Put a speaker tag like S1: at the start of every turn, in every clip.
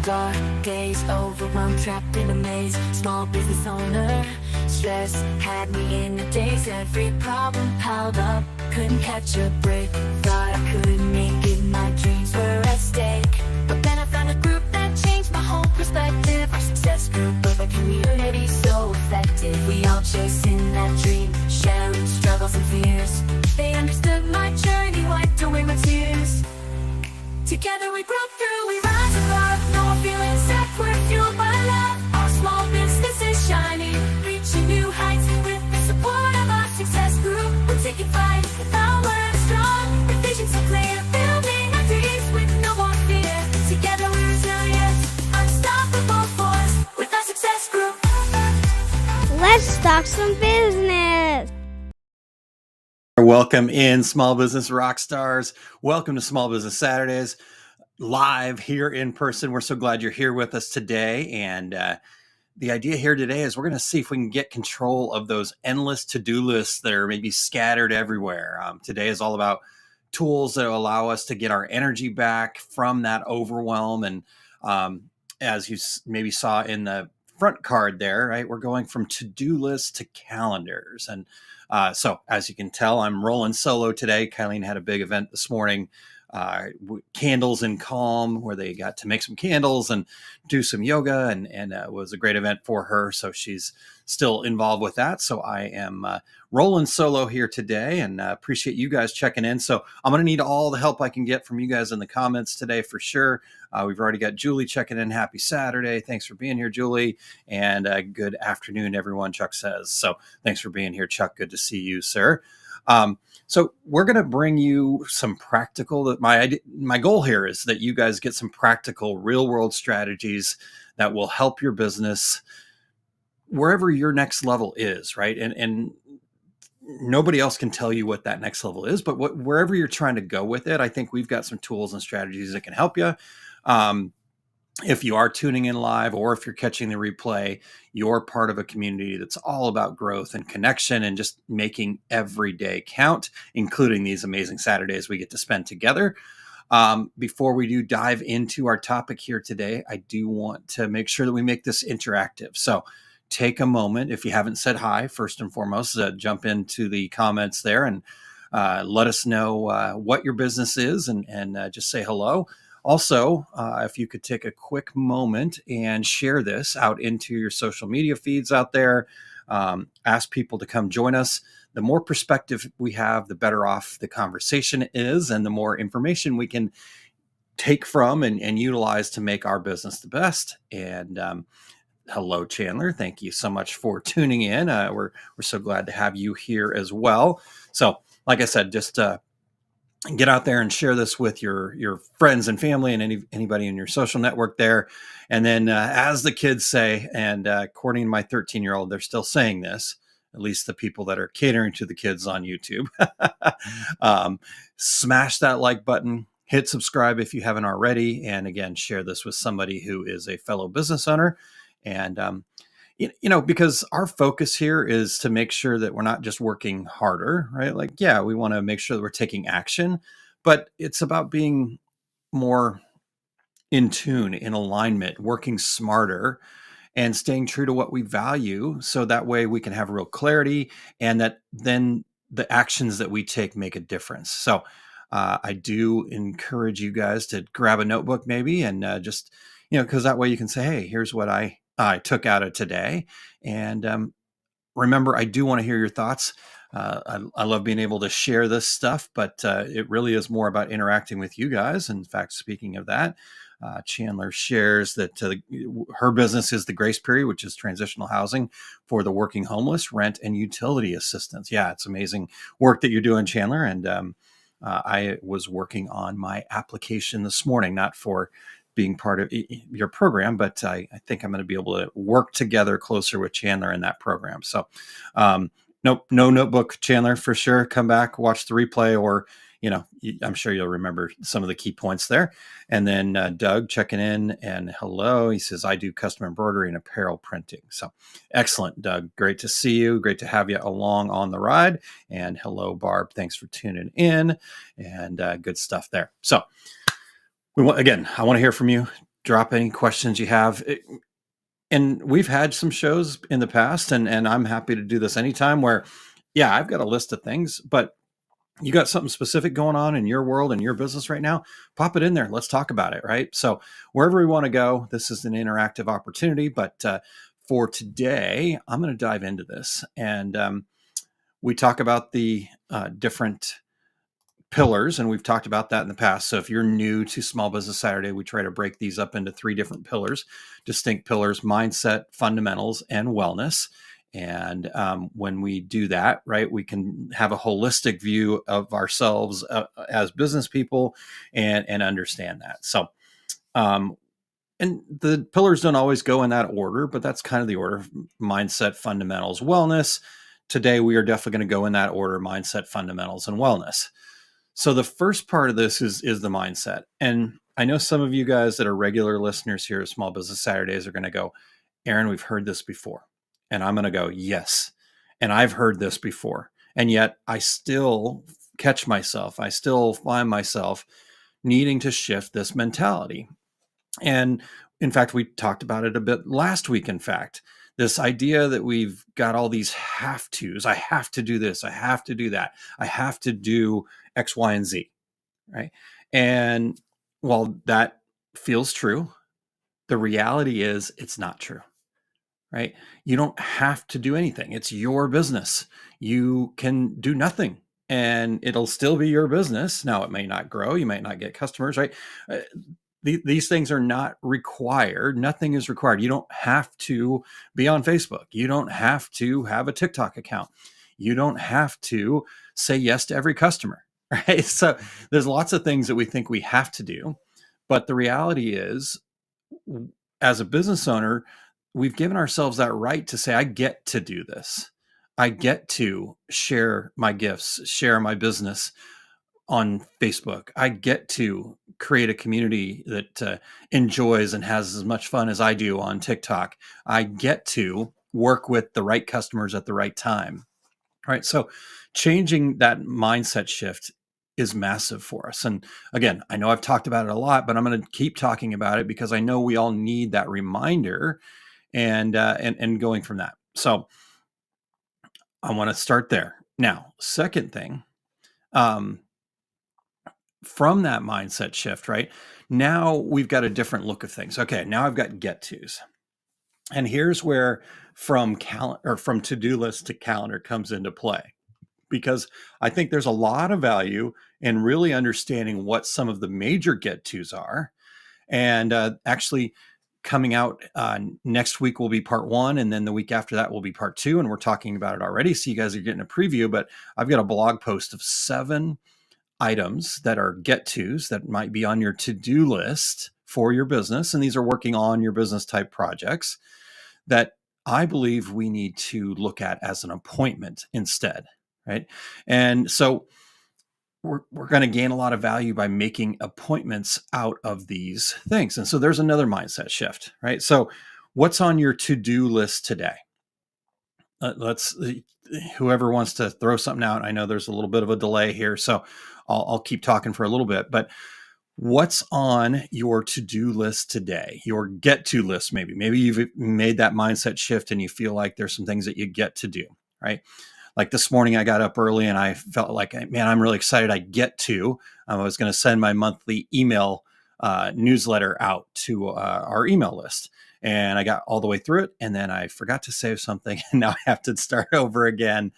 S1: dark days, overwhelmed, trapped in a maze. Small business owner, stress had me in a daze. Every problem piled up, couldn't catch a break. Thought I couldn't make it, my dreams were at stake. But then I found a group that changed my whole perspective. Our success group of a community so effective. We all chasing that dream, sharing struggles and fears. They understood my journey, wiped away my tears. Together we broke through, we rise above. No more feeling sad, we're fueled by love. Our small business is shining, reaching new heights. With the support of our success group, we're taking flight. Our word is strong, the vision so clear. Building our dreams with no more fear. Together we're resilient, unstoppable force. With our success group.
S2: Let's talk some business.
S3: Welcome in, small business rock stars. Welcome to Small Business Saturdays, live here in person. We're so glad you're here with us today. And the idea here today is we're going to see if we can get control of those endless to-do lists that are maybe scattered everywhere. Today is all about tools that allow us to get our energy back from that overwhelm. And as you maybe saw in the front card there, right, we're going from to-do lists to calendars. And so as you can tell, I'm rolling solo today. Kylene had a big event this morning, Candles and Calm, where they got to make some candles and do some yoga, and it was a great event for her. So she's still involved with that. So I am rolling solo here today, and appreciate you guys checking in. So I'm going to need all the help I can get from you guys in the comments today for sure. We've already got Julie checking in. Happy Saturday. Thanks for being here, Julie. And good afternoon, everyone, Chuck says. So thanks for being here, Chuck. Good to see you, sir. So we're going to bring you some practical, my goal here is that you guys get some practical real world strategies that will help your business wherever your next level is, right? And nobody else can tell you what that next level is, but wherever you're trying to go with it, I think we've got some tools and strategies that can help you. If you are tuning in live or if you're catching the replay, you're part of a community that's all about growth and connection and just making every day count, including these amazing Saturdays we get to spend together. Before we do dive into our topic here today, I do want to make sure that we make this interactive. So take a moment. If you haven't said hi, first and foremost, jump into the comments there and let us know what your business is and just say hello. Also, if you could take a quick moment and share this out into your social media feeds out there, ask people to come join us. The more perspective we have, the better off the conversation is, and the more information we can take from and utilize to make our business the best. And hello, Chandler. Thank you so much for tuning in. We're so glad to have you here as well. So, like I said, just get out there and share this with your friends and family and anybody in your social network there. And then as the kids say, and according to my 13-year-old, they're still saying this, at least the people that are catering to the kids on YouTube, smash that like button, hit subscribe if you haven't already. And again, share this with somebody who is a fellow business owner. And, because our focus here is to make sure that we're not just working harder, right? Like, yeah, we want to make sure that we're taking action, but it's about being more in tune, in alignment, working smarter and staying true to what we value. So that way we can have real clarity and that then the actions that we take make a difference. So I do encourage you guys to grab a notebook maybe and just, because that way you can say, hey, here's what I took out of today. And remember, I do want to hear your thoughts. I love being able to share this stuff, but it really is more about interacting with you guys. In fact, speaking of that, Chandler shares that her business is the Grace Period, which is transitional housing for the working homeless, rent and utility assistance. Yeah, it's amazing work that you're doing, Chandler. And I was working on my application this morning, not for being part of your program, but I think I'm going to be able to work together closer with Chandler in that program. So no notebook, Chandler, for sure. Come back, watch the replay, or, I'm sure you'll remember some of the key points there. And then Doug checking in and hello. He says, I do custom embroidery and apparel printing. So excellent, Doug. Great to see you. Great to have you along on the ride. And hello, Barb. Thanks for tuning in and good stuff there. So I want to hear from you. drop any questions you have. And we've had some shows in the past, and I'm happy to do this anytime where, yeah, I've got a list of things, but you got something specific going on in your world and your business right now, pop it in there. Let's talk about it. Right. So wherever we want to go, this is an interactive opportunity. But for today, I'm going to dive into this. And we talk about the different pillars, and we've talked about that in the past. So if you're new to Small Business Saturday, we try to break these up into 3 different pillars, distinct pillars: mindset, fundamentals, and wellness. And when we do that, right, we can have a holistic view of ourselves as business people and understand that. So, and the pillars don't always go in that order, but that's kind of the order: mindset, fundamentals, wellness. Today, we are definitely going to go in that order: mindset, fundamentals, and wellness. So the first part of this is the mindset. And I know some of you guys that are regular listeners here at Small Business Saturdays are going to go, Aaron, we've heard this before. And I'm going to go, yes. And I've heard this before. And yet I still catch myself. I still find myself needing to shift this mentality. And in fact, we talked about it a bit last week. In fact, this idea that we've got all these have tos. I have to do this. I have to do that. I have to do X, Y, and Z. Right. And while that feels true, the reality is it's not true. Right. You don't have to do anything. It's your business. You can do nothing and it'll still be your business. Now, it may not grow. You might not get customers. Right. These things are not required. Nothing is required. You don't have to be on Facebook. You don't have to have a TikTok account. You don't have to say yes to every customer, right? So there's lots of things that we think we have to do. But the reality is, as a business owner, we've given ourselves that right to say, I get to do this. I get to share my gifts, share my business on Facebook. I get to create a community that enjoys and has as much fun as I do on TikTok. I get to work with the right customers at the right time. All right. So changing that mindset shift is massive for us. And again, I know I've talked about it a lot, but I'm going to keep talking about it because I know we all need that reminder and going from that. So I want to start there. Now, second thing, from that mindset shift, right? Now we've got a different look of things. Okay, now I've got get tos. And here's where from to-do list to calendar comes into play. Because I think there's a lot of value in really understanding what some of the major get tos are. And actually coming out next week will be part 1. And then the week after that will be part 2. And we're talking about it already. So you guys are getting a preview, but I've got a blog post of 7 items that are get tos that might be on your to-do list for your business. And these are working on your business type projects that I believe we need to look at as an appointment instead. Right. And so we're going to gain a lot of value by making appointments out of these things. And so there's another mindset shift. Right. So what's on your to-do list today? Whoever wants to throw something out. I know there's a little bit of a delay here, so I'll keep talking for a little bit, but what's on your to-do list today? Your get-to list, maybe you've made that mindset shift and you feel like there's some things that you get to do, right? Like this morning, I got up early and I felt like, man, I'm really excited. I was going to send my monthly email newsletter out to our email list. And I got all the way through it. And then I forgot to save something. And now I have to start over again.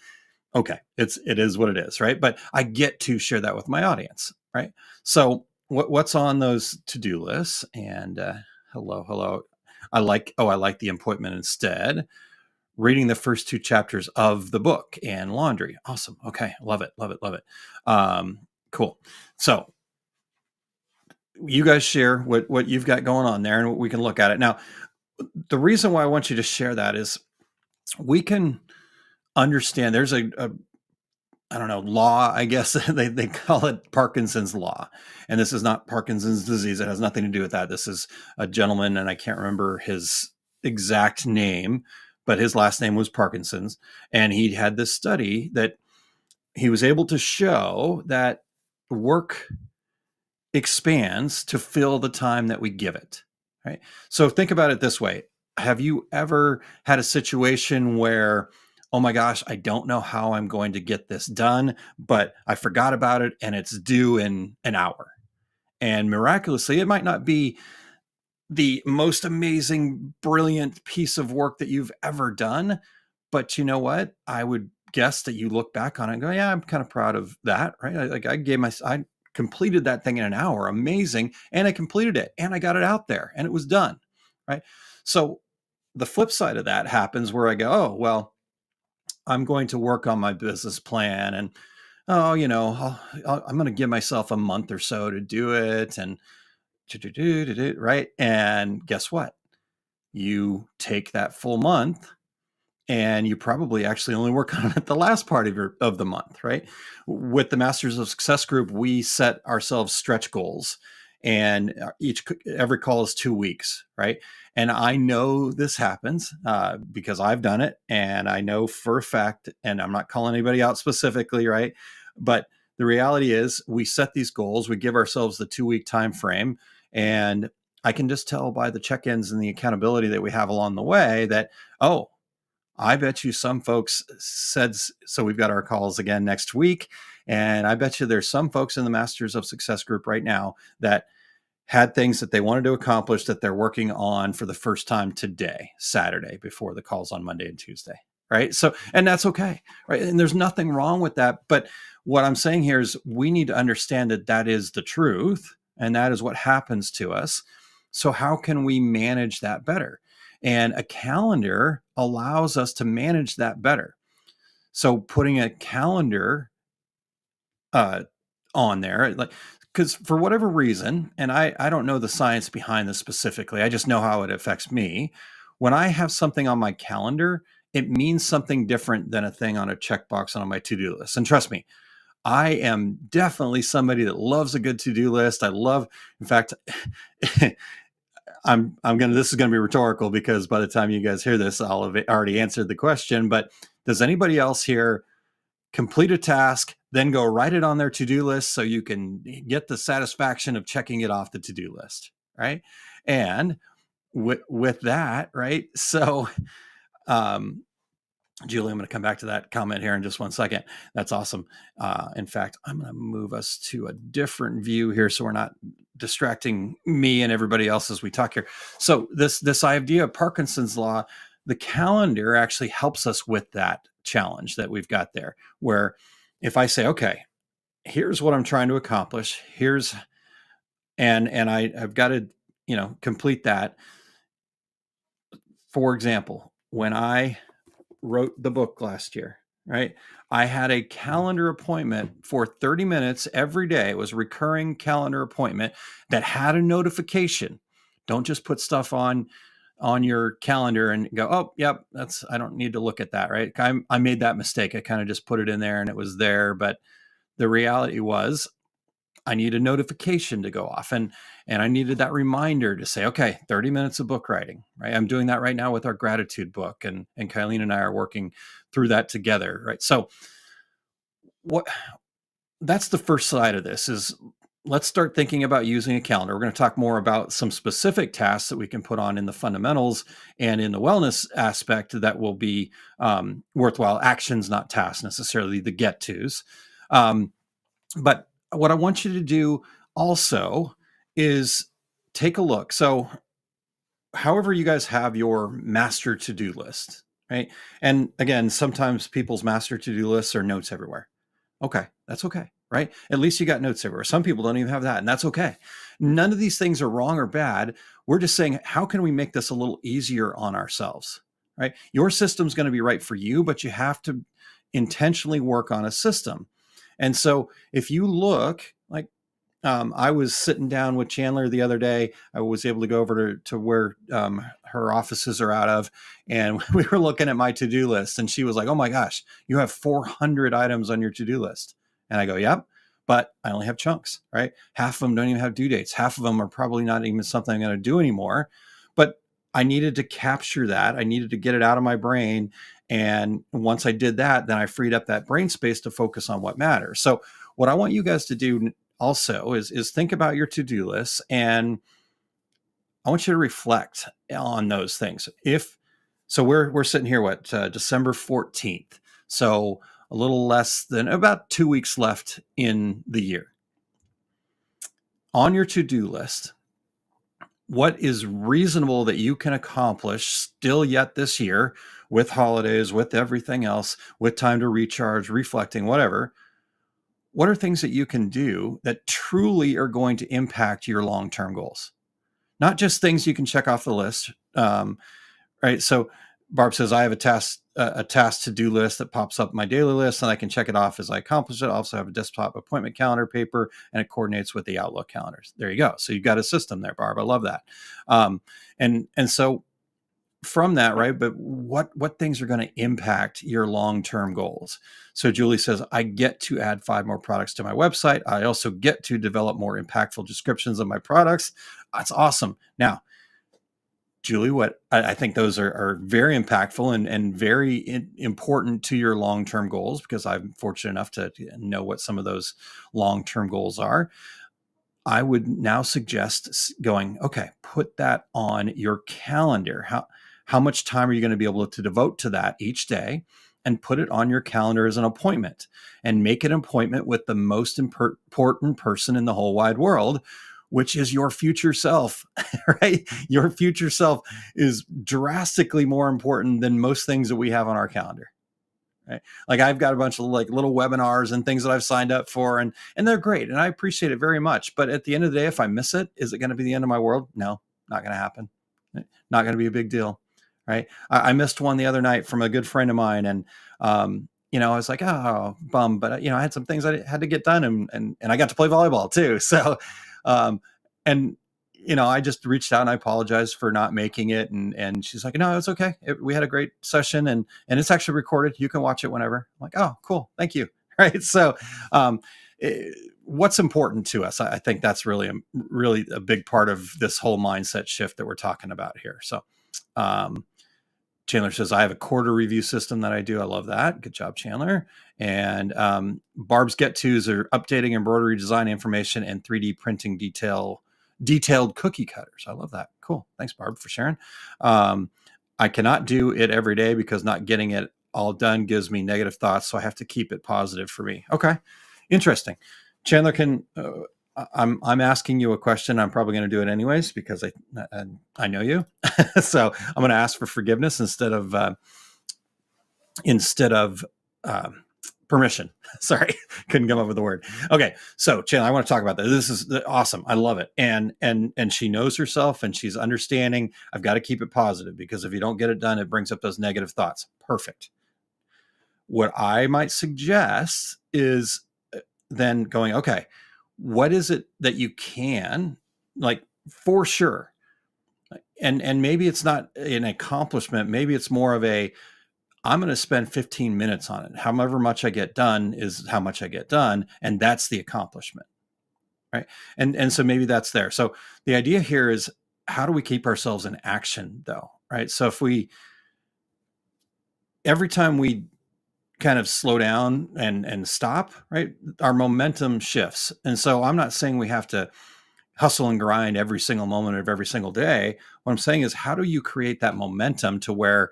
S3: Okay. It is what it is. Right. But I get to share that with my audience. Right. So what's on those to-do lists? And hello. I like the appointment instead. Reading the first 2 chapters of the book and laundry. Awesome. Okay. Love it. Cool. So you guys share what you've got going on there and we can look at it. Now, the reason why I want you to share that is we can understand there's a I don't know, law, I guess they call it Parkinson's law. And this is not Parkinson's disease. It has nothing to do with that. This is a gentleman, and I can't remember his exact name, but his last name was Parkinson's. And he had this study that he was able to show that work expands to fill the time that we give it. right? So think about it this way. Have you ever had a situation where, oh my gosh, I don't know how I'm going to get this done, but I forgot about it and it's due in an hour? And miraculously, it might not be the most amazing, brilliant piece of work that you've ever done. But you know what? I would guess that you look back on it and go, yeah, I'm kind of proud of that, right? I completed that thing in an hour. Amazing. And I completed it and I got it out there and it was done, right? So the flip side of that happens where I go, oh, well, I'm going to work on my business plan and, oh, I'm going to give myself a month or so to do it. And right. And guess what? You take that full month and you probably actually only work on it the last part of the month, right? With the Masters of Success group, we set ourselves stretch goals, and every call is 2 weeks, right? And I know this happens because I've done it, and I know for a fact, and I'm not calling anybody out specifically, right? But the reality is, we set these goals, we give ourselves the 2 week time frame, and I can just tell by the check-ins and the accountability that we have along the way that, oh, I bet you some folks said, so we've got our calls again next week. And I bet you there's some folks in the Masters of Success group right now that had things that they wanted to accomplish that they're working on for the first time today, Saturday, before the calls on Monday and Tuesday. Right. So, and that's okay. Right. And there's nothing wrong with that. But what I'm saying here is we need to understand that that is the truth and that is what happens to us. So, how can we manage that better? And a calendar allows us to manage that better. So, putting a calendar on there, like, because for whatever reason, and I don't know the science behind this specifically, I just know how it affects me. When I have something on my calendar, it means something different than a thing on a checkbox on my to-do list. And trust me, I am definitely somebody that loves a good to-do list. I love, in fact, this is gonna be rhetorical because by the time you guys hear this, I'll have already answered the question. But does anybody else here complete a task, then go write it on their to-do list so you can get the satisfaction of checking it off the to-do list, right? And with that, right? So Julie, I'm going to come back to that comment here in just 1 second. That's awesome. In fact, I'm going to move us to a different view here so we're not distracting me and everybody else as we talk here. So this idea of Parkinson's law, the calendar actually helps us with that challenge that we've got there, where if I say, okay, here's what I'm trying to accomplish, and I've got to, complete that. For example, when I wrote the book last year, right? I had a calendar appointment for 30 minutes every day. It was a recurring calendar appointment that had a notification. Don't just put stuff on your calendar and go, oh, yep, I don't need to look at that, right? I made that mistake. I kind of just put it in there and it was there. But the reality was I need a notification to go off, and I needed that reminder to say, okay, 30 minutes of book writing, right? I'm doing that right now with our gratitude book, and Kylene and I are working through that together, right? So that's the first side of this is let's start thinking about using a calendar. We're going to talk more about some specific tasks that we can put on in the fundamentals and in the wellness aspect that will be worthwhile actions, not tasks necessarily, the get-tos. But what I want you to do also is take a look. So however you guys have your master to-do list, right? And again, sometimes people's master to-do lists are notes everywhere. Okay, that's okay, right? At least you got notes everywhere. Some people don't even have that, and that's okay. None of these things are wrong or bad. We're just saying, how can we make this a little easier on ourselves, right? Your system's going to be right for you, but you have to intentionally work on a system. And so if you look, like I was sitting down with Chandler the other day. I was able to go over to where her offices are out of, and we were looking at my to-do list, and she was like, oh my gosh, you have 400 items on your to-do list. And I go, yep, but I only have chunks, right? Half of them don't even have due dates. Half of them are probably not even something I'm going to do anymore. But I needed to capture that. I needed to get it out of my brain. And once I did that, then I freed up that brain space to focus on what matters. So what I want you guys to do also is think about your to-do list and I want you to reflect on those things. So we're sitting here, December 14th. So a little less than about 2 weeks left in the year. On your to-do list, what is reasonable that you can accomplish still yet this year, with holidays, with everything else, with time to recharge, reflecting, whatever? What are things that you can do that truly are going to impact your long-term goals? Not just things you can check off the list. Right. So Barb says, I have a task to-do list that pops up my daily list, and I can check it off as I accomplish it. I also have a desktop appointment calendar paper, and it coordinates with the Outlook calendars. There you go. So you've got a system there, Barb. I love that. And so from that, right, but what things are going to impact your long-term goals? So Julie says, I get to add 5 more products to my website. I also get to develop more impactful descriptions of my products. That's awesome. Now, Julie, what I think those are very impactful and very important to your long-term goals, because I'm fortunate enough to know what some of those long-term goals are. I would now suggest going, okay, put that on your calendar. How much time are you going to be able to devote to that each day? And put it on your calendar as an appointment, and make an appointment with the most important person in the whole wide world, which is your future self, right? Your future self is drastically more important than most things that we have on our calendar, right? Like, I've got a bunch of like little webinars and things that I've signed up for, and they're great, and I appreciate it very much. But at the end of the day, if I miss it, is it going to be the end of my world? No, not going to happen. Not going to be a big deal, right? I missed one the other night from a good friend of mine, and I was like, oh, bum, but I had some things I had to get done, and I got to play volleyball too. So, and I just reached out and I apologized for not making it. And she's like, no, it's okay. We had a great session, and it's actually recorded. You can watch it whenever. I'm like, oh, cool. Thank you. Right. So, what's important to us? I think that's really a big part of this whole mindset shift that we're talking about here. So, Chandler says, I have a quarter review system that I do. I love that. Good job, Chandler. And Barb's get-tos are updating embroidery design information and 3D printing detailed cookie cutters. I love that. Cool. Thanks, Barb, for sharing. I cannot do it every day because not getting it all done gives me negative thoughts, so I have to keep it positive for me. Okay. Interesting. Chandler, I'm asking you a question. I'm probably going to do it anyways because I know you. So I'm going to ask for forgiveness instead of permission. Sorry, couldn't come up with the word. Okay, so Chandler, I want to talk about that. This is awesome. I love it. And she knows herself, and she's understanding. I've got to keep it positive, because if you don't get it done, it brings up those negative thoughts. Perfect. What I might suggest is then going, okay, what is it that you can, like, for sure? And maybe it's not an accomplishment. Maybe it's more of I'm going to spend 15 minutes on it. However much I get done is how much I get done. And that's the accomplishment. Right. And so maybe that's there. So the idea here is, how do we keep ourselves in action though? Right. So every time we kind of slow down and stop, right, our momentum shifts. And so I'm not saying we have to hustle and grind every single moment of every single day. What I'm saying is, how do you create that momentum to where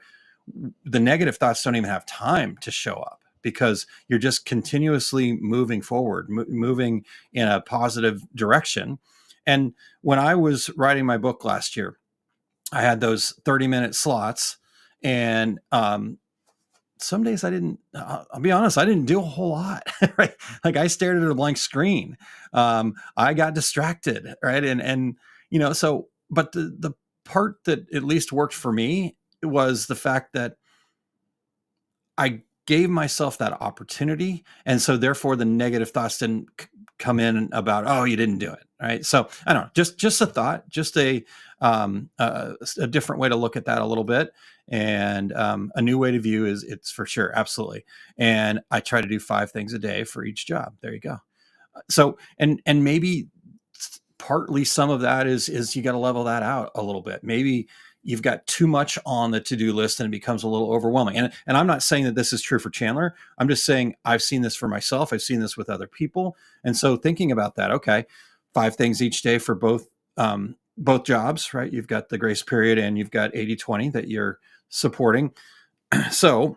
S3: the negative thoughts don't even have time to show up, because you're just continuously moving forward, moving in a positive direction. And when I was writing my book last year, I had those 30-minute slots, and some days I'll be honest, I didn't do a whole lot, right? Like, I stared at a blank screen. I got distracted, right? And but the part that at least worked for me was the fact that I gave myself that opportunity. And so therefore the negative thoughts didn't come in about, oh, you didn't do it. Right. So I don't know, just a thought, just a different way to look at that a little bit. And a new way to view it's for sure. Absolutely. And I try to do 5 things a day for each job. There you go. So, and maybe partly some of that is you got to level that out a little bit. Maybe you've got too much on the to-do list and it becomes a little overwhelming. And I'm not saying that this is true for Chandler. I'm just saying I've seen this for myself. I've seen this with other people. And so thinking about that, okay, 5 things each day for both both jobs, right? You've got the grace period and you've got 80/20 that you're supporting. So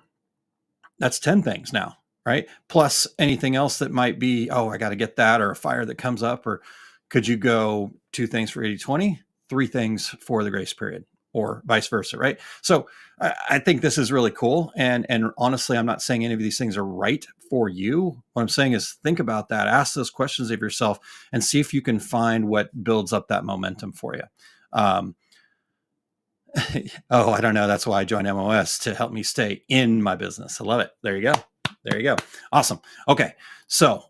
S3: that's 10 things now, right? Plus anything else that might be, oh, I got to get that, or a fire that comes up, or could you go 2 things for 80/20, 3 things for the grace period, or vice versa, right? So I think this is really cool. And honestly, I'm not saying any of these things are right for you. What I'm saying is think about that, ask those questions of yourself, and see if you can find what builds up that momentum for you. Oh, I don't know. That's why I joined MOS, to help me stay in my business. I love it. There you go. There you go. Awesome. Okay. So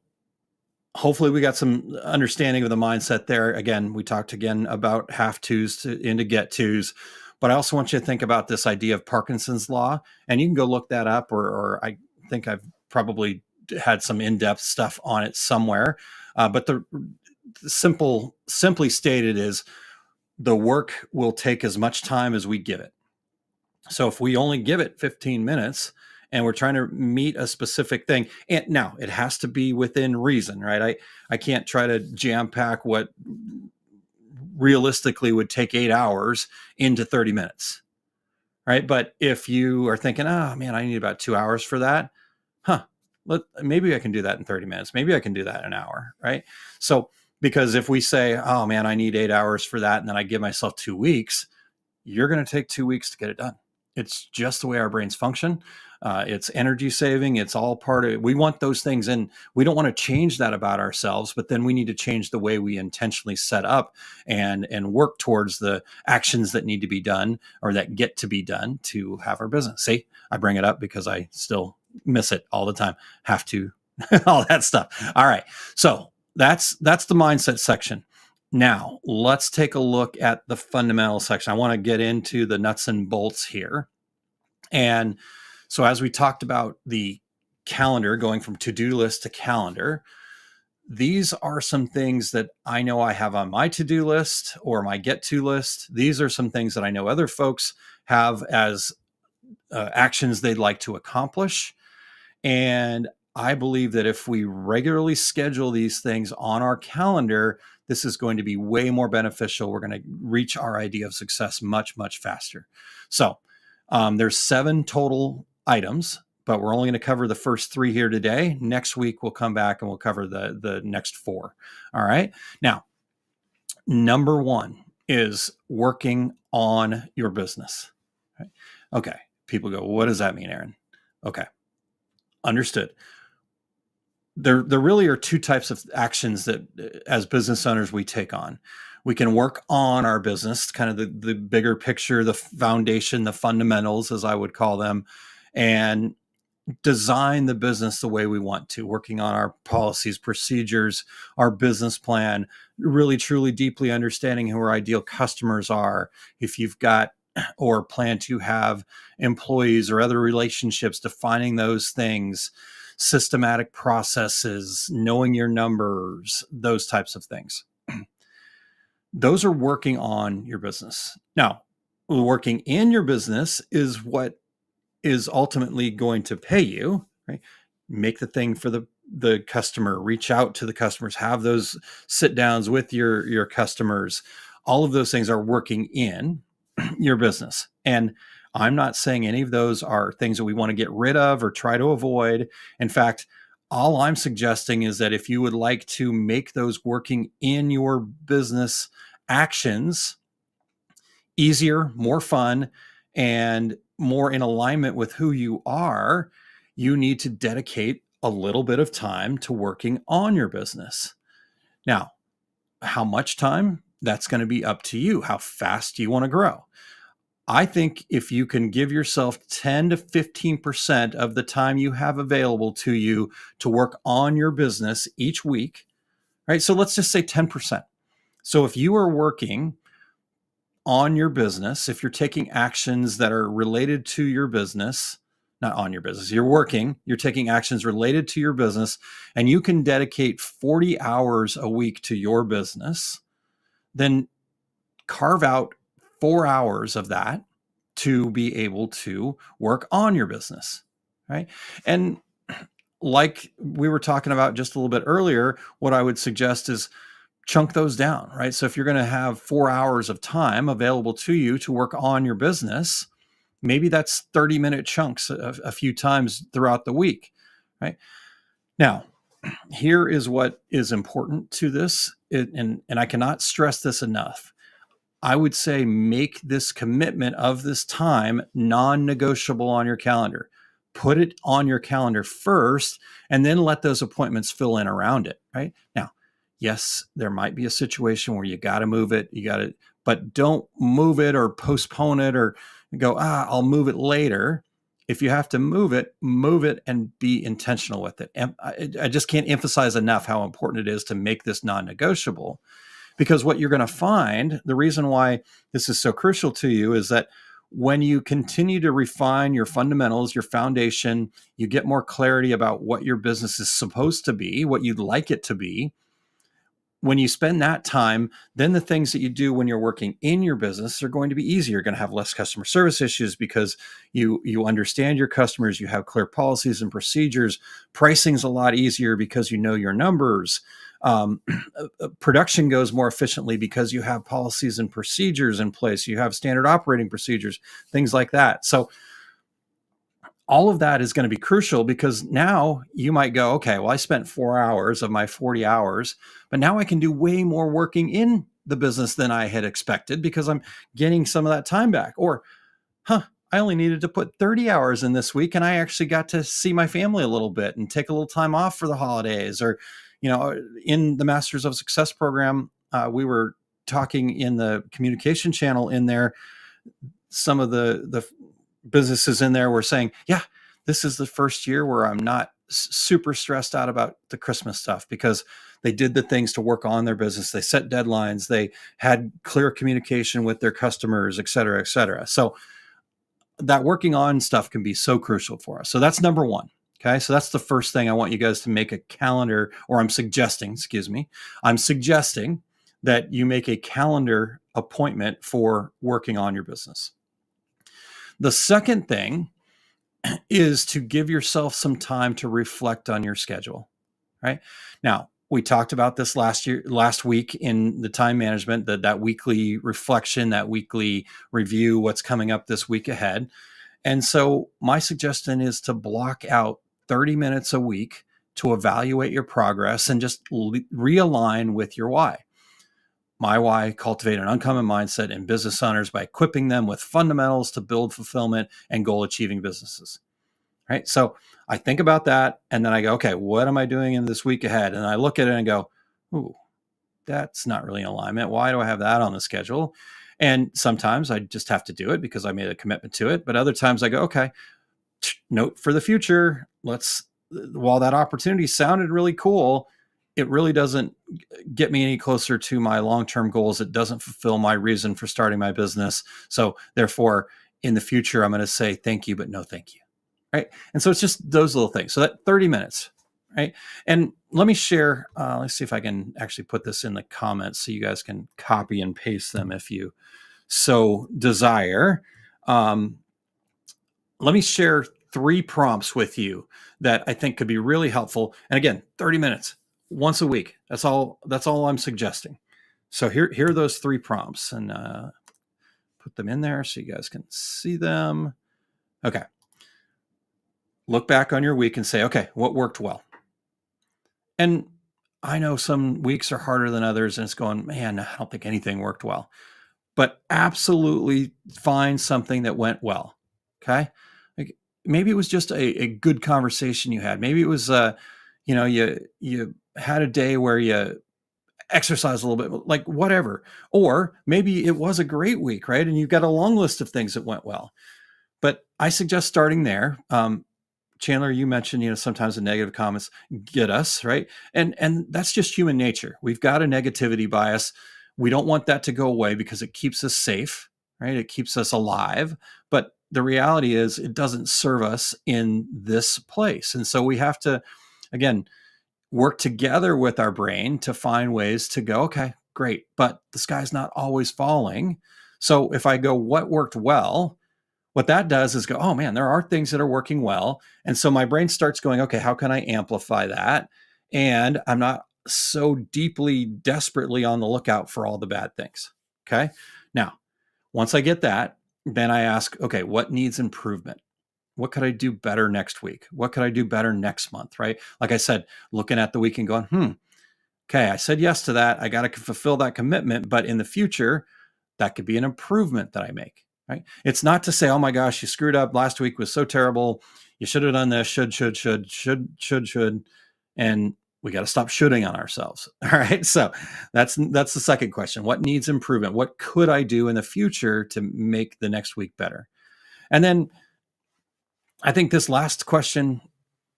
S3: hopefully we got some understanding of the mindset there. Again, we talked again about have tos into get tos, but I also want you to think about this idea of Parkinson's law, and you can go look that up, or I think I've probably had some in-depth stuff on it somewhere. But the simply stated is, the work will take as much time as we give it. So if we only give it 15 minutes and we're trying to meet a specific thing, and now it has to be within reason, right? I can't try to jam pack what realistically would take 8 hours into 30 minutes, right? But if you are thinking, oh man, I need about 2 hours for that, maybe I can do that in 30 minutes. Maybe I can do that in an hour, right? So, because if we say, oh man, I need 8 hours for that, and then I give myself 2 weeks, you're going to take 2 weeks to get it done. It's just the way our brains function. It's energy saving. It's all part of it. We want those things, and we don't want to change that about ourselves, but then we need to change the way we intentionally set up and work towards the actions that need to be done, or that get to be done, to have our business. See, I bring it up because I still miss it all the time. Have to, all that stuff. All right. So that's the mindset section. Now, let's take a look at the fundamental section. I want to get into the nuts and bolts here. And so as we talked about the calendar, going from to-do list to calendar, these are some things that I know I have on my to-do list or my get-to list. These are some things that I know other folks have as actions they'd like to accomplish. And I believe that if we regularly schedule these things on our calendar, this is going to be way more beneficial. We're going to reach our idea of success much, much faster. So there's 7 total items, but we're only going to cover the first 3 here today. Next week, we'll come back and we'll cover the next 4. All right. Now, number 1 is working on your business. Okay. People go, what does that mean, Aaron? Okay. Understood. There really are 2 types of actions that as business owners we take on. We can work on our business, kind of the bigger picture, the foundation, the fundamentals, as I would call them, and design the business the way we want to, working on our policies, procedures, our business plan, really, truly, deeply understanding who our ideal customers are. If you've got or plan to have employees or other relationships, defining those things, systematic processes, knowing your numbers, those types of things. Those are working on your business. Now, working in your business is what is ultimately going to pay you, right? Make the thing for the customer, reach out to the customers, have those sit downs with your customers. All of those things are working in your business. And I'm not saying any of those are things that we want to get rid of or try to avoid. In fact, all I'm suggesting is that if you would like to make those working in your business actions easier, more fun, and more in alignment with who you are, you need to dedicate a little bit of time to working on your business. Now, how much time? That's going to be up to you. How fast do you want to grow? I think if you can give yourself 10 to 15% of the time you have available to you to work on your business each week, right? So let's just say 10%. So if you are working on your business, if you're taking actions that are related to your business, not on your business, you're taking actions related to your business, and you can dedicate 40 hours a week to your business, then carve out 4 hours of that to be able to work on your business, right? And like we were talking about just a little bit earlier, what I would suggest is chunk those down, right? So if you're going to have 4 hours of time available to you to work on your business, maybe that's 30-minute chunks a few times throughout the week, right? Now, here is what is important to this, and I cannot stress this enough. I would say make this commitment of this time non-negotiable on your calendar. Put it on your calendar first, and then let those appointments fill in around it, right? Now, yes, there might be a situation where you got to move it, but don't move it or postpone it or go, I'll move it later. If you have to move it and be intentional with it. And I just can't emphasize enough how important it is to make this non-negotiable. Because what you're going to find, the reason why this is so crucial to you is that when you continue to refine your fundamentals, your foundation, you get more clarity about what your business is supposed to be, what you'd like it to be. When you spend that time, then the things that you do when you're working in your business are going to be easier. You're going to have less customer service issues because you understand your customers, you have clear policies and procedures. Pricing's a lot easier because you know your numbers. Production goes more efficiently because you have policies and procedures in place. You have standard operating procedures, things like that. So all of that is going to be crucial because now you might go, okay, well, I spent 4 hours of my 40 hours, but now I can do way more working in the business than I had expected because I'm getting some of that time back. Or, I only needed to put 30 hours in this week and I actually got to see my family a little bit and take a little time off for the holidays. Or, in the Masters of Success program, we were talking in the communication channel in there. Some of the businesses in there were saying, yeah, this is the first year where I'm not super stressed out about the Christmas stuff because they did the things to work on their business. They set deadlines. They had clear communication with their customers, et cetera, et cetera. So that working on stuff can be so crucial for us. So that's number one. Okay. So that's the first thing I want you guys to make a calendar, or I'm suggesting that you make a calendar appointment for working on your business. The second thing is to give yourself some time to reflect on your schedule, right? Now, we talked about this last week in the time management, that weekly reflection, that weekly review, what's coming up this week ahead. And so my suggestion is to block out 30 minutes a week to evaluate your progress and just realign with your why. My why: cultivate an uncommon mindset in business owners by equipping them with fundamentals to build fulfillment and goal achieving businesses. Right. So I think about that and then I go, okay, what am I doing in this week ahead? And I look at it and go, ooh, that's not really in alignment. Why do I have that on the schedule? And sometimes I just have to do it because I made a commitment to it. But other times I go, okay, note for the future. While that opportunity sounded really cool, it really doesn't get me any closer to my long-term goals. It doesn't fulfill my reason for starting my business. So therefore, in the future, I'm going to say thank you, but no thank you. Right. And so it's just those little things. So that 30 minutes. Right. And let me share, let's see if I can actually put this in the comments so you guys can copy and paste them if you so desire. Let me share 3 prompts with you that I think could be really helpful. And again, 30 minutes once a week. That's all I'm suggesting. So here are those 3 prompts, and put them in there so you guys can see them. Okay. Look back on your week and say, okay, what worked well? And I know some weeks are harder than others, and it's going, man, I don't think anything worked well. But absolutely find something that went well. Okay. Like maybe it was just a good conversation you had. Maybe it was, you had a day where you exercised a little bit, like whatever. Or maybe it was a great week, right? And you've got a long list of things that went well. But I suggest starting there. Chandler, you mentioned, sometimes the negative comments get us, right? And that's just human nature. We've got a negativity bias. We don't want that to go away because it keeps us safe, right? It keeps us alive. But the reality is it doesn't serve us in this place. And so we have to, again, work together with our brain to find ways to go, okay, great, but the sky's not always falling. So if I go, what worked well? What that does is go, oh man, there are things that are working well. And so my brain starts going, okay, how can I amplify that? And I'm not so deeply, desperately on the lookout for all the bad things. Okay. Now, once I get that, then I ask, okay, what needs improvement? What could I do better next week? What could I do better next month? Right. Like I said, looking at the week and going, okay, I said yes to that. I got to fulfill that commitment. But in the future, that could be an improvement that I make. Right. It's not to say, oh my gosh, you screwed up. Last week was so terrible. You should have done this. Should. And we got to stop shooting on ourselves. All right. So that's the second question. What needs improvement? What could I do in the future to make the next week better? And then I think this last question,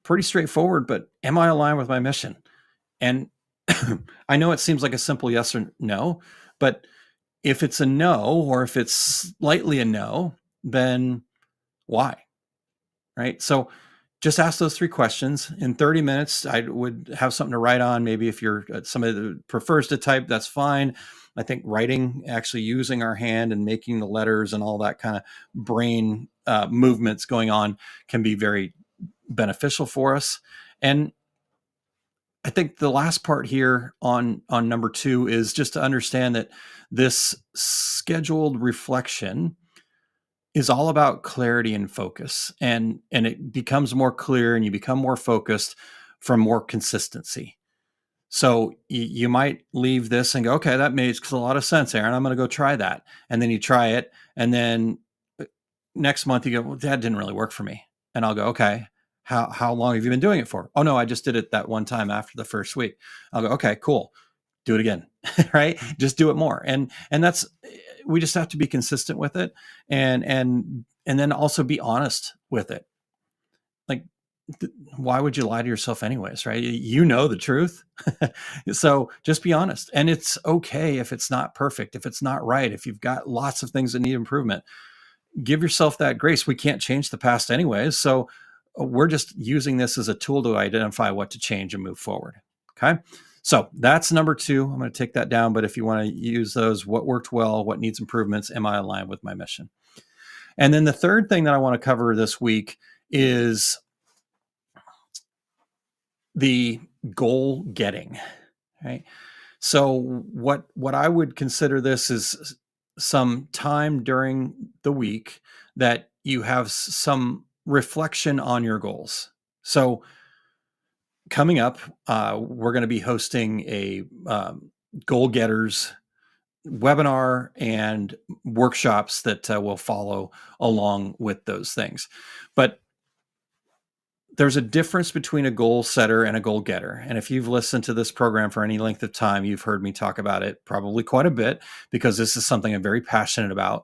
S3: pretty straightforward, but am I aligned with my mission? And I know it seems like a simple yes or no, but if it's a no, or if it's slightly a no, then why? Right. So just ask those 3 questions. In 30 minutes, I would have something to write on. Maybe if you're somebody that prefers to type, that's fine. I think writing, actually using our hand and making the letters and all that kind of brain movements going on can be very beneficial for us. And I think the last part here on number 2 is just to understand that this scheduled reflection is all about clarity and focus, and it becomes more clear and you become more focused from more consistency. So you might leave this and go, okay, that makes a lot of sense, Aaron. I'm going to go try that. And then you try it. And then next month you go, well, that didn't really work for me. And I'll go, okay, how long have you been doing it for? Oh no, I just did it that one time after the first week. I'll go, okay, cool. Do it again. Right. Just do it more. And that's, we just have to be consistent with it, and then also be honest with it. Like, why would you lie to yourself anyways, right? You know the truth. So just be honest. And it's okay if it's not perfect, if it's not right, if you've got lots of things that need improvement. Give yourself that grace. We can't change the past anyways. So we're just using this as a tool to identify what to change and move forward. Okay. So that's number 2. I'm going to take that down. But if you want to use those, what worked well, what needs improvements, am I aligned with my mission? And then the third thing that I want to cover this week is the goal getting. Right. So what I would consider this is some time during the week that you have some reflection on your goals. So coming up, we're going to be hosting a goal getters webinar and workshops that will follow along with those things. But there's a difference between a goal setter and a goal getter. And if you've listened to this program for any length of time, you've heard me talk about it probably quite a bit, because this is something I'm very passionate about.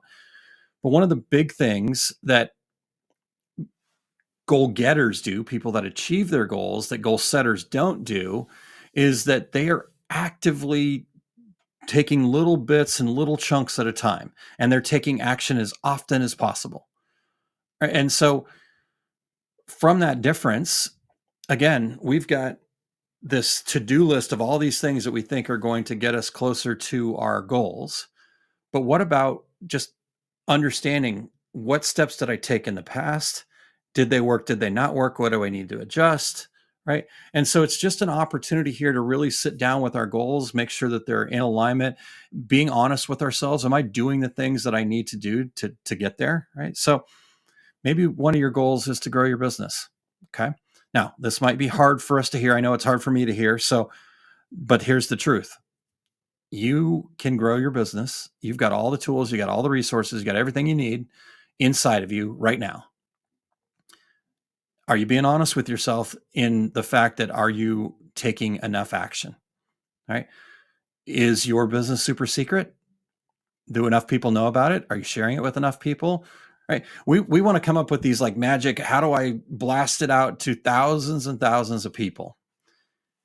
S3: But one of the big things that goal getters do, people that achieve their goals, that goal setters don't do, is that they are actively taking little bits and little chunks at a time, and they're taking action as often as possible. Right? And so from that difference, again, we've got this to-do list of all these things that we think are going to get us closer to our goals. But what about just understanding, what steps did I take in the past? Did they work? Did they not work? What do I need to adjust? Right. And so it's just an opportunity here to really sit down with our goals, make sure that they're in alignment, being honest with ourselves. Am I doing the things that I need to do to get there? Right. So maybe one of your goals is to grow your business. Okay. Now, this might be hard for us to hear. I know it's hard for me to hear. So, but here's the truth. You can grow your business. You've got all the tools, you got all the resources, you got everything you need inside of you right now. Are you being honest with yourself in the fact that, are you taking enough action? Right? Is your business super secret? Do enough people know about it? Are you sharing it with enough people? Right? We want to come up with these like magic, how do I blast it out to thousands and thousands of people?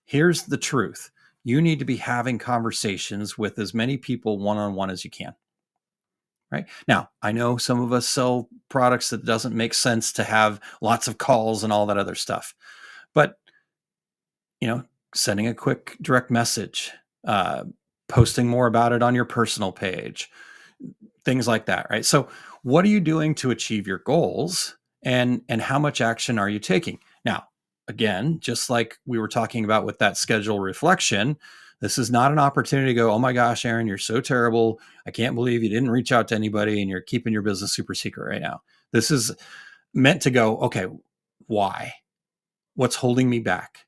S3: Here's the truth. You need to be having conversations with as many people one-on-one as you can. Right? Now, I know some of us sell products that doesn't make sense to have lots of calls and all that other stuff. But, sending a quick direct message, posting more about it on your personal page, things like that, right? So what are you doing to achieve your goals, and how much action are you taking? Now, again, just like we were talking about with that schedule reflection, this is not an opportunity to go, oh my gosh, Aaron, you're so terrible. I can't believe you didn't reach out to anybody and you're keeping your business super secret right now. This is meant to go, okay, why? What's holding me back?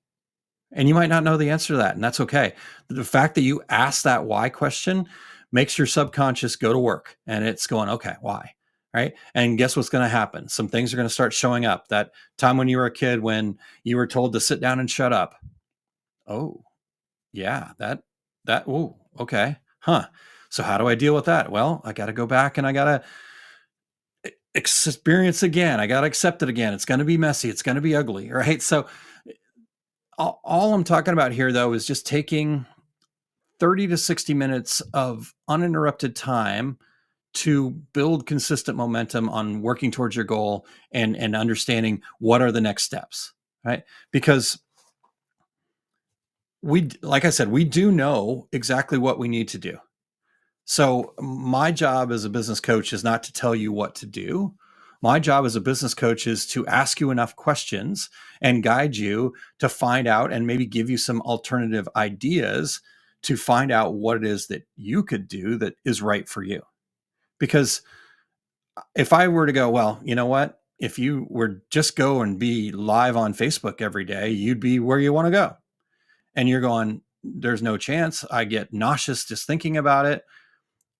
S3: And you might not know the answer to that, and that's okay. The fact that you ask that why question makes your subconscious go to work, and it's going, okay, why? Right. And guess what's going to happen? Some things are going to start showing up. That time when you were a kid, when you were told to sit down and shut up. Oh, yeah, oh, okay. Huh. So how do I deal with that? Well, I got to go back and I got to experience again. I got to accept it again. It's going to be messy. It's going to be ugly. Right. So all I'm talking about here, though, is just taking 30 to 60 minutes of uninterrupted time to build consistent momentum on working towards your goal and understanding what are the next steps, right? Because like I said, we do know exactly what we need to do. So my job as a business coach is not to tell you what to do. My job as a business coach is to ask you enough questions and guide you to find out and maybe give you some alternative ideas to find out what it is that you could do that is right for you. Because if I were to go, well, you know what? If you were just go and be live on Facebook every day, you'd be where you want to go. And you're going, there's no chance. I get nauseous just thinking about it.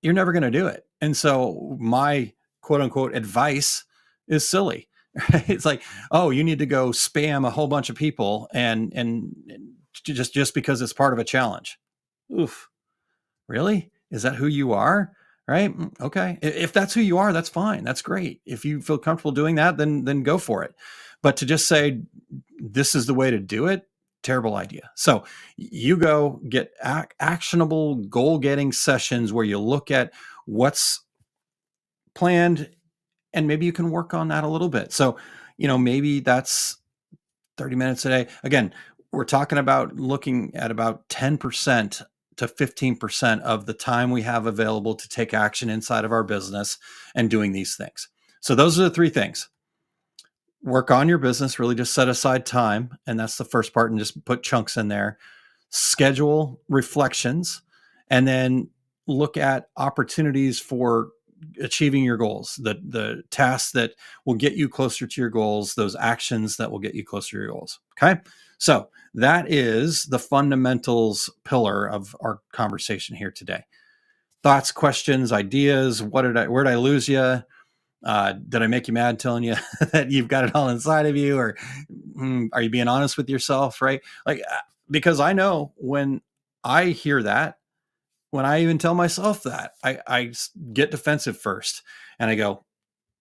S3: You're never going to do it. And so my quote unquote advice is silly. Right? It's like, oh, you need to go spam a whole bunch of people and just because it's part of a challenge. Oof. Really? Is that who you are? Right? Okay. If that's who you are, that's fine. That's great. If you feel comfortable doing that, then go for it. But to just say this is the way to do it, terrible idea. So you go get actionable goal-getting sessions where you look at what's planned and maybe you can work on that a little bit. So, maybe that's 30 minutes a day. Again, we're talking about looking at about 10% to 15% of the time we have available to take action inside of our business and doing these things. So those are the three things. Work on your business, really just set aside time. And that's the first part, and just put chunks in there. Schedule reflections, and then look at opportunities for achieving your goals, the tasks that will get you closer to your goals, those actions that will get you closer to your goals. Okay. So that is the fundamentals pillar of our conversation here today. Thoughts, questions, ideas. Where did I lose you? Did I make you mad telling you that you've got it all inside of you, or are you being honest with yourself? Right. Because I know when I hear that, when I even tell myself that, I get defensive first and I go,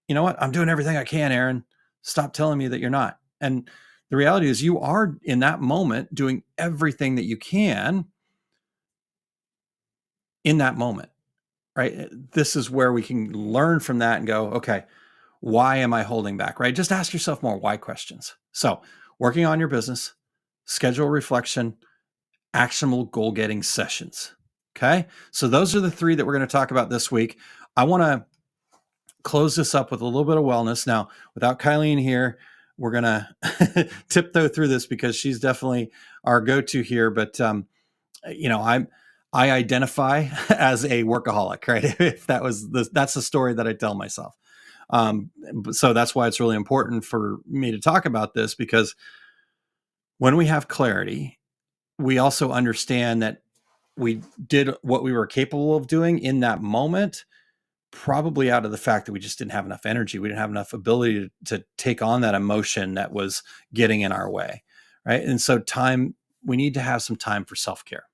S3: you know what? I'm doing everything I can, Aaron. Stop telling me that you're not. And the reality is you are in that moment doing everything that you can in that moment, right? This is where we can learn from that and go, okay, why am I holding back, right? Just ask yourself more why questions. So working on your business, schedule reflection, actionable goal-getting sessions. Okay. So those are the three that we're going to talk about this week. I want to close this up with a little bit of wellness. Now, without Kylene here, we're going to tiptoe through this because she's definitely our go-to here. But, I identify as a workaholic, right? If that's the story that I tell myself. So that's why it's really important for me to talk about this, because when we have clarity, we also understand that we did what we were capable of doing in that moment, probably out of the fact that we just didn't have enough energy. We didn't have enough ability to take on that emotion that was getting in our way. Right. And so we need to have some time for self-care.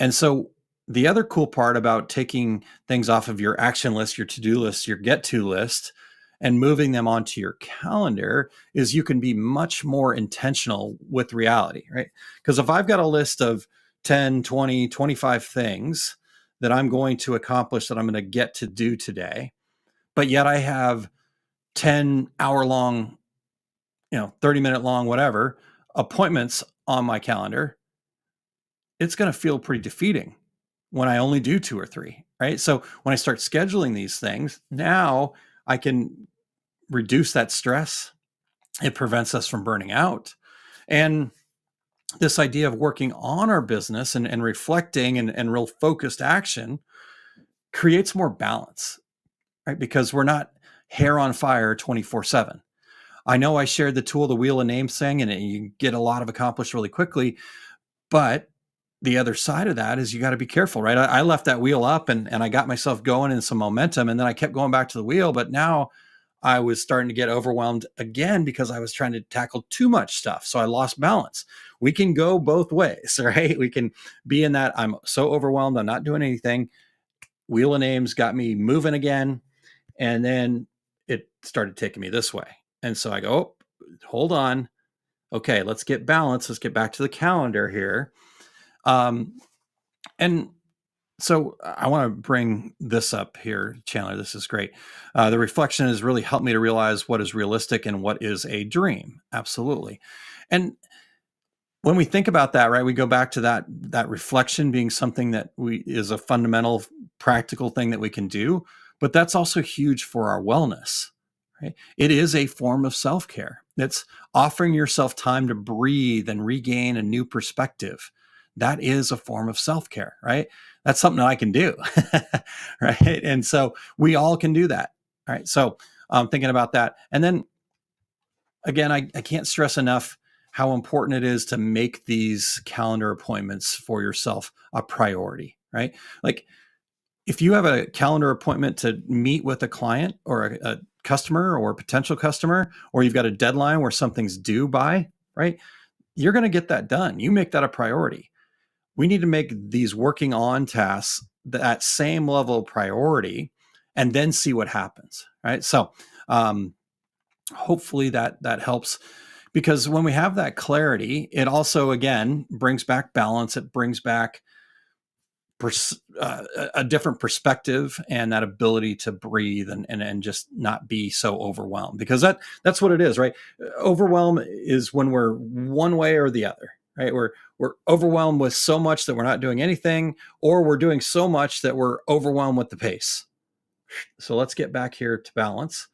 S3: And so the other cool part about taking things off of your action list, your to-do list, your get-to list, and moving them onto your calendar is you can be much more intentional with reality, right? Because if I've got a list of 10, 20, 25 things that I'm going to accomplish, that I'm going to get to do today, but yet I have 10 hour long, 30-minute long, whatever, appointments on my calendar, it's going to feel pretty defeating when I only do 2 or 3, right? So when I start scheduling these things, now I can reduce that stress. It prevents us from burning out. And this idea of working on our business and reflecting and real focused action creates more balance, right? Because we're not hair on fire 24/7. I know I shared the tool, the wheel of names thing, and you get a lot of accomplished really quickly. But the other side of that is you got to be careful, right? I left that wheel up and I got myself going in some momentum, and then I kept going back to the wheel. But now I was starting to get overwhelmed again because I was trying to tackle too much stuff. So I lost balance. We can go both ways, right? We can be in that I'm so overwhelmed, I'm not doing anything. Wheel of names got me moving again. And then it started taking me this way. And so I go, oh, hold on. Okay, let's get balance. Let's get back to the calendar here. And so I want to bring this up here, Chandler. This is great. The reflection has really helped me to realize what is realistic and what is a dream. Absolutely. And when we think about that, right, we go back to that reflection being something that is a fundamental, practical thing that we can do, but that's also huge for our wellness. Right? It is a form of self-care. It's offering yourself time to breathe and regain a new perspective. That is a form of self-care, right? That's something that I can do, right? And so we all can do that, right? So thinking about that. And then again, I can't stress enough how important it is to make these calendar appointments for yourself a priority, right? Like if you have a calendar appointment to meet with a client or a customer or a potential customer, or you've got a deadline where something's due by, right? You're going to get that done. You make that a priority. We need to make these working on tasks that same level of priority and then see what happens, right? So hopefully that helps, because when we have that clarity, it also, again, brings back balance. It brings back a different perspective and that ability to breathe and just not be so overwhelmed, because that's what it is, right? Overwhelm is when we're one way or the other, right? We're overwhelmed with so much that we're not doing anything, or we're doing so much that we're overwhelmed with the pace. So let's get back here to balance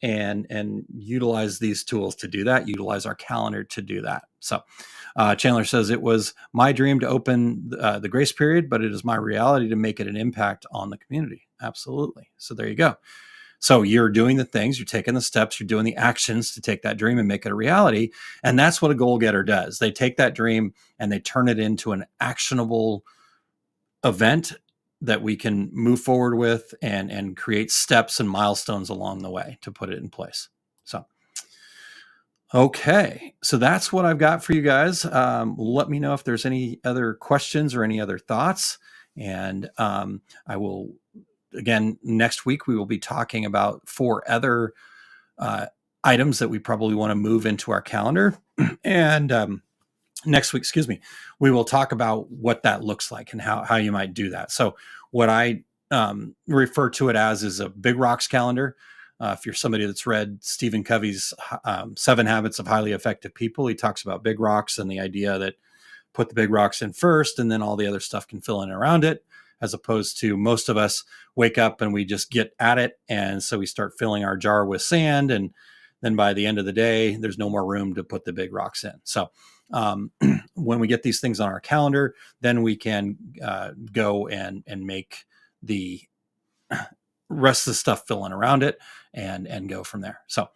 S3: and utilize these tools to do that, utilize our calendar to do that. So Chandler says, it was my dream to open the grace period, but it is my reality to make it an impact on the community. Absolutely. So there you go. So you're doing the things, you're taking the steps, you're doing the actions to take that dream and make it a reality. And that's what a goal getter does. They take that dream and they turn it into an actionable event that we can move forward with and create steps and milestones along the way to put it in place. So, okay. So that's what I've got for you guys. Let me know if there's any other questions or any other thoughts. And I will, again, next week, we will be talking about 4 other items that we probably want to move into our calendar. And next week, we will talk about what that looks like and how you might do that. So what I refer to it as is a big rocks calendar. If you're somebody that's read Stephen Covey's 7 Habits of Highly Effective People, he talks about big rocks and the idea that put the big rocks in first and then all the other stuff can fill in around it, as opposed to most of us wake up and we just get at it. And so we start filling our jar with sand. And then by the end of the day, there's no more room to put the big rocks in. So when we get these things on our calendar, then we can go and make the rest of the stuff fill in around it and go from there. So,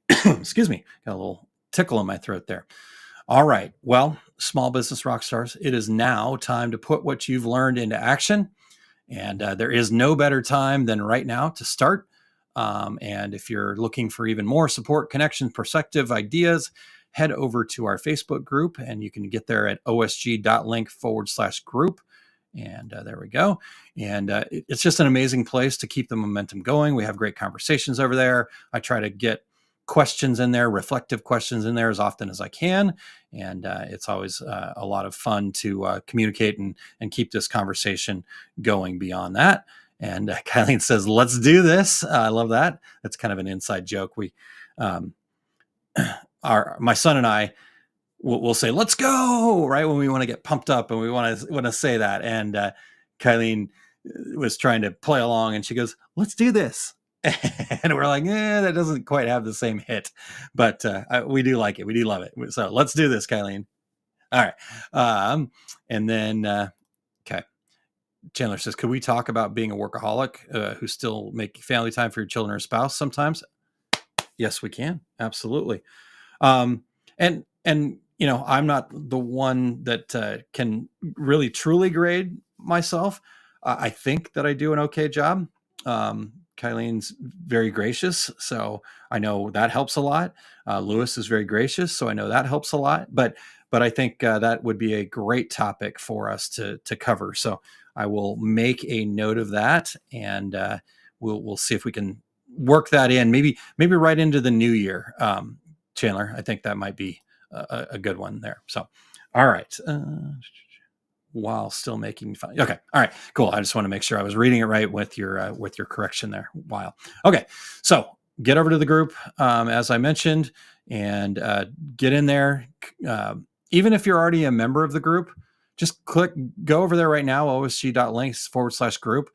S3: excuse me, got a little tickle in my throat there. All right. Well, small business rock stars, it is now time to put what you've learned into action. And there is no better time than right now to start. And if you're looking for even more support, connection, perspective, ideas, head over to our Facebook group, and you can get there at osg.link/group. And there we go. And it's just an amazing place to keep the momentum going. We have great conversations over there. I try to get questions in there, reflective questions in there as often as I can. And it's always a lot of fun to communicate and keep this conversation going beyond that. And Kylene says, let's do this. I love that. That's kind of an inside joke. My son and I will say, let's go, right? When we want to get pumped up and we want to say that. And Kylene was trying to play along and she goes, let's do this. And we're like, that doesn't quite have the same hit, but we do like it. We do love it. So let's do this, Kylene. All right. And then, okay. Chandler says, could we talk about being a workaholic who still make family time for your children or spouse sometimes? Yes, we can. Absolutely. And I'm not the one that can really truly grade myself. I think that I do an okay job. Kylene's very gracious, so I know that helps a lot. Lewis is very gracious, so I know that helps a lot. But I think that would be a great topic for us to cover. So I will make a note of that, and we'll see if we can work that in. Maybe right into the new year, Chandler. I think that might be a good one there. So, all right. While still making fun. Okay. All right, cool. I just want to make sure I was reading it right with your correction there. While. Okay. So get over to the group, as I mentioned, and get in there. Even if you're already a member of the group, just go over there right now, osg.links/group.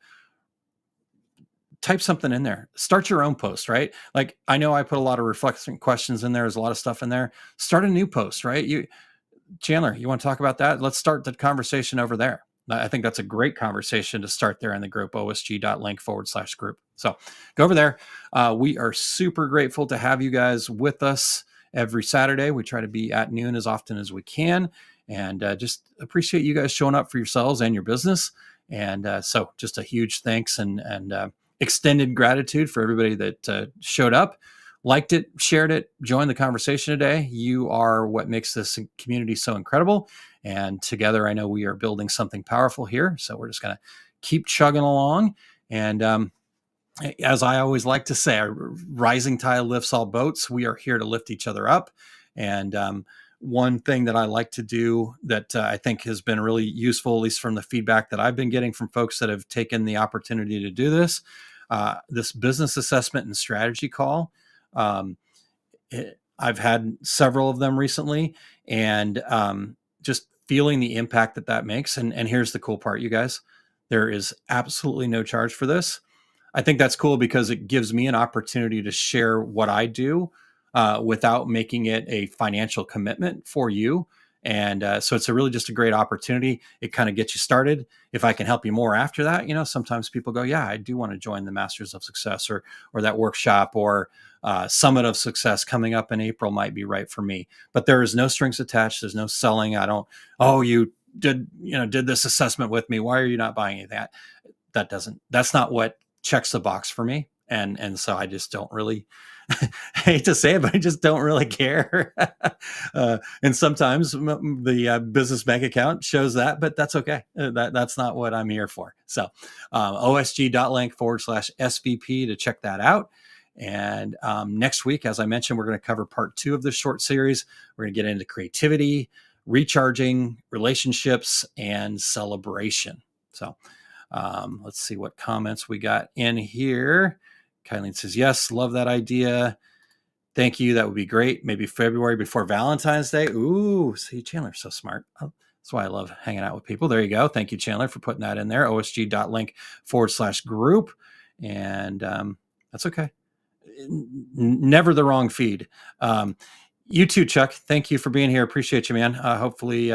S3: Type something in there. Start your own post, right? Like, I know I put a lot of reflection questions in there. There's a lot of stuff in there. Start a new post, right? Chandler, you want to talk about that? Let's start the conversation over there. I think that's a great conversation to start there in the group, osg.link/group. So go over there. We are super grateful to have you guys with us every Saturday. We try to be at noon as often as we can, and just appreciate you guys showing up for yourselves and your business. And so just a huge thanks and extended gratitude for everybody that showed up, liked it, shared it, joined the conversation today. You are what makes this community so incredible. And together, I know we are building something powerful here. So we're just going to keep chugging along. And as I always like to say, a rising tide lifts all boats. We are here to lift each other up. And one thing that I like to do that I think has been really useful, at least from the feedback that I've been getting from folks that have taken the opportunity to do this, this business assessment and strategy call. I've had several of them recently, and just feeling the impact that makes. And here's the cool part, you guys, there is absolutely no charge for this. I think that's cool because it gives me an opportunity to share what I do without making it a financial commitment for you. And so it's really just a great opportunity. It kind of gets you started. If I can help you more after that, sometimes people go, yeah, I do want to join the Masters of Success or that workshop or Summit of Success coming up in April might be right for me. But there is no strings attached. There's no selling. You did this assessment with me. Why are you not buying any of that? That's not what checks the box for me. And so I just don't really, I hate to say it, but I just don't really care. And sometimes the business bank account shows that, but that's okay. That's not what I'm here for. So osg.link/SVP to check that out. And next week, as I mentioned, we're going to cover part 2 of this short series. We're going to get into creativity, recharging, relationships, and celebration. So let's see what comments we got in here. Kylene says, yes, love that idea. Thank you. That would be great. Maybe February before Valentine's Day. Ooh, see, Chandler's so smart. Oh, that's why I love hanging out with people. There you go. Thank you, Chandler, for putting that in there. osg.link/group. And that's okay. Never the wrong feed. You too, Chuck. Thank you for being here. Appreciate you, man. Hopefully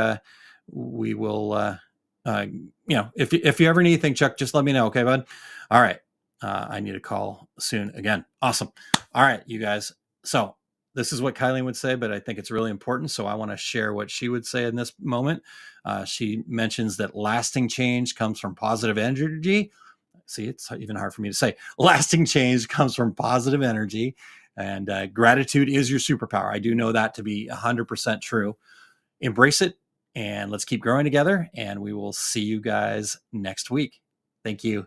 S3: we will, if you ever need anything, Chuck, just let me know. Okay, bud. All right. I need a call soon again. Awesome. All right, you guys. So this is what Kylene would say, but I think it's really important. So I want to share what she would say in this moment. She mentions that lasting change comes from positive energy. See, it's even hard for me to say. Lasting change comes from positive energy, and gratitude is your superpower. I do know that to be 100% true. Embrace it, and let's keep growing together, and we will see you guys next week. Thank you.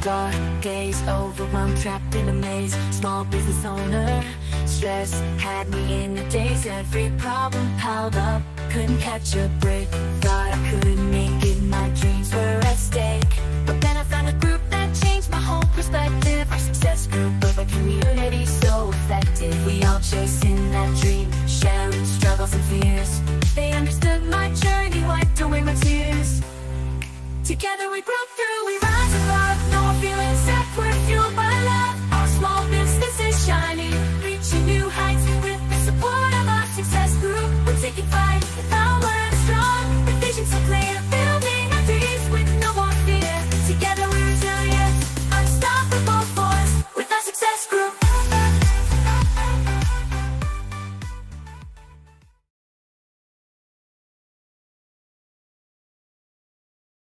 S1: Dark days, overwhelmed, trapped in a maze. Small business owner, stress had me in a daze. Every problem piled up, couldn't catch a break. Thought I couldn't make it, my dreams were at stake. But then I found a group that changed my whole perspective. Our success group of a community so effective. We all chasing that dream, sharing struggles and fears. They understood my journey, wiped away my Together we grow through.